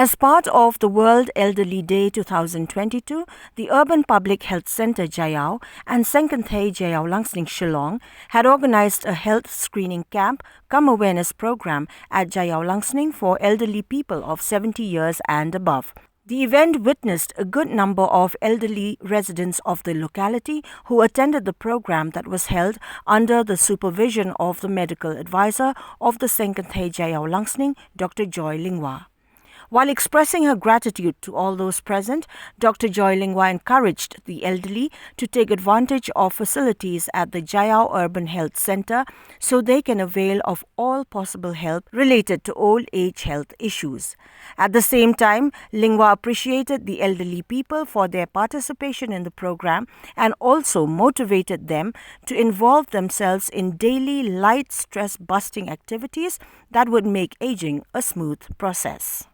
As part of the World Elderly Day 2022, the Urban Public Health Centre Jaiaw and Seng Kynthei Jaiaw Langsning Shillong had organised a health screening camp cum awareness program at Jaiaw Langsning for elderly people of 70 years and above. The event witnessed a good number of elderly residents of the locality who attended the program that was held under the supervision of the medical advisor of the Seng Kynthei Jaiaw Langsning, Dr. Joy Lyngwa. While expressing her gratitude to all those present, Dr. Joy Lyngwa encouraged the elderly to take advantage of facilities at the Jaiaw Urban Health Centre so they can avail of all possible help related to old age health issues. At the same time, Lyngwa appreciated the elderly people for their participation in the program and also motivated them to involve themselves in daily light stress-busting activities that would make aging a smooth process.